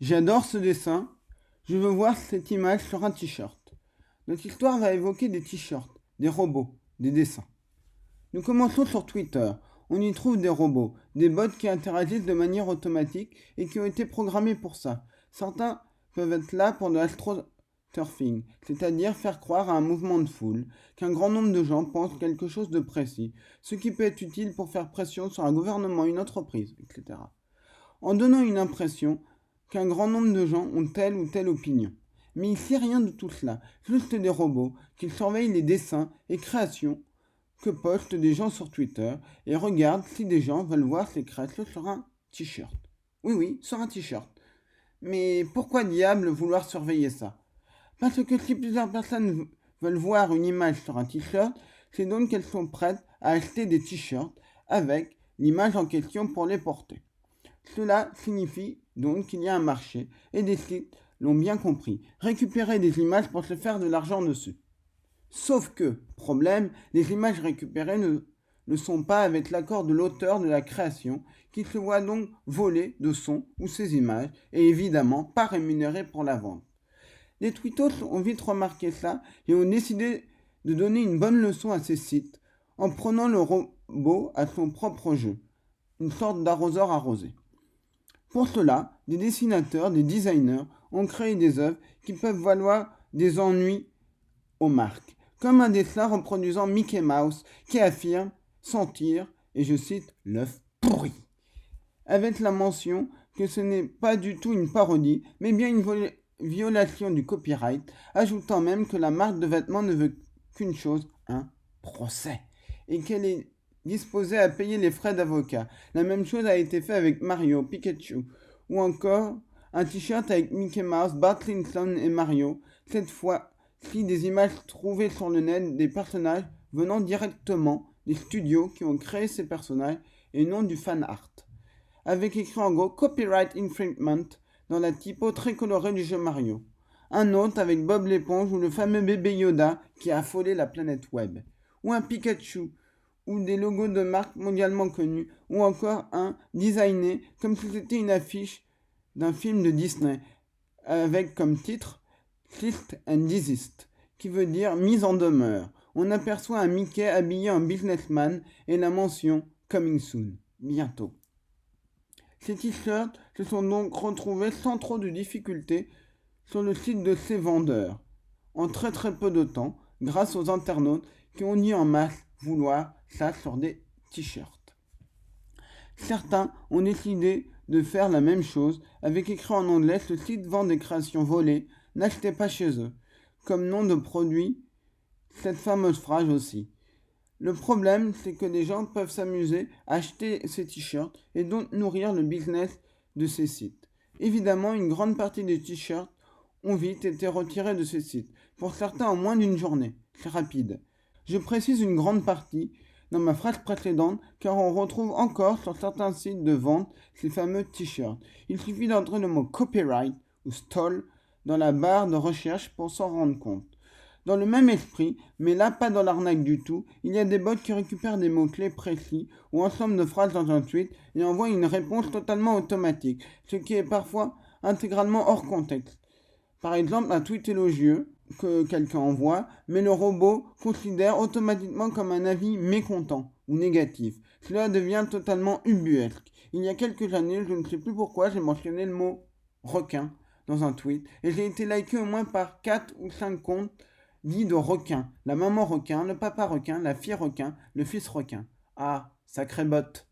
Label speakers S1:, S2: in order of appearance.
S1: J'adore ce dessin. Je veux voir cette image sur un t-shirt. Notre histoire va évoquer des t-shirts, des robots, des dessins. Nous commençons sur Twitter. On y trouve des robots, des bots qui interagissent de manière automatique et qui ont été programmés pour ça. Certains peuvent être là pour de l'astroturfing, c'est-à-dire faire croire à un mouvement de foule, qu'un grand nombre de gens pensent quelque chose de précis, ce qui peut être utile pour faire pression sur un gouvernement, une entreprise, etc. En donnant une impression qu'un grand nombre de gens ont telle ou telle opinion. Mais ici, rien de tout cela, juste des robots qui surveillent les dessins et créations que postent des gens sur Twitter et regardent si des gens veulent voir ces créations sur un t-shirt. Oui, sur un t-shirt. Mais pourquoi diable vouloir surveiller ça? Parce que si plusieurs personnes veulent voir une image sur un t-shirt, c'est donc qu'elles sont prêtes à acheter des t-shirts avec l'image en question pour les porter. Cela signifie donc qu'il y a un marché et des sites l'ont bien compris, récupérer des images pour se faire de l'argent dessus. Sauf que, problème, les images récupérées ne sont pas avec l'accord de l'auteur de la création, qui se voit donc voler de son ou ses images, et évidemment pas rémunéré pour la vente. Les tweetos ont vite remarqué ça et ont décidé de donner une bonne leçon à ces sites, en prenant le robot à son propre jeu, une sorte d'arroseur arrosé. Pour cela, des dessinateurs, des designers ont créé des œuvres qui peuvent valoir des ennuis aux marques, comme un dessin reproduisant Mickey Mouse qui affirme sentir, et je cite, l'œuf pourri, avec la mention que ce n'est pas du tout une parodie, mais bien une violation du copyright, ajoutant même que la marque de vêtements ne veut qu'une chose, un procès, et qu'elle est disposée à payer les frais d'avocat. La même chose a été fait avec Mario, Pikachu, ou encore un t-shirt avec Mickey Mouse, Bart Simpson et Mario, cette fois-ci des images trouvées sur le net des personnages venant directement des studios qui ont créé ces personnages et non du fan art. Avec écrit en gros Copyright Infringement dans la typo très colorée du jeu Mario. Un autre avec Bob l'éponge ou le fameux bébé Yoda qui a affolé la planète web. Ou un Pikachu, ou des logos de marques mondialement connus, ou encore un designé comme si c'était une affiche d'un film de Disney, avec comme titre Cease and Desist, qui veut dire mise en demeure. On aperçoit un Mickey habillé en businessman et la mention Coming soon, bientôt. Ces t-shirts se sont donc retrouvés sans trop de difficultés sur le site de ces vendeurs, en très peu de temps, grâce aux internautes qui ont dit en masse vouloir ça sur des t-shirts. Certains ont décidé de faire la même chose avec écrit en anglais ce site vend des créations volées, n'achetez pas chez eux, comme nom de produit, cette fameuse phrase aussi. Le problème, c'est que les gens peuvent s'amuser à acheter ces t-shirts et donc nourrir le business de ces sites. Évidemment, une grande partie des t-shirts ont vite été retirés de ces sites, pour certains en moins d'une journée. C'est rapide. Je précise une grande partie dans ma phrase précédente car on retrouve encore sur certains sites de vente ces fameux t-shirts. Il suffit d'entrer le mot copyright ou stole dans la barre de recherche pour s'en rendre compte. Dans le même esprit, mais là pas dans l'arnaque du tout, il y a des bots qui récupèrent des mots-clés précis ou ensemble de phrases dans un tweet et envoient une réponse totalement automatique, ce qui est parfois intégralement hors contexte. Par exemple, un tweet élogieux que quelqu'un envoie, mais le robot considère automatiquement comme un avis mécontent ou négatif. Cela devient totalement ubuesque. Il y a quelques années, je ne sais plus pourquoi, j'ai mentionné le mot requin dans un tweet et j'ai été liké au moins par 4 ou 5 comptes dit de requin, la maman requin, le papa requin, la fille requin, le fils requin. Ah, sacré bot.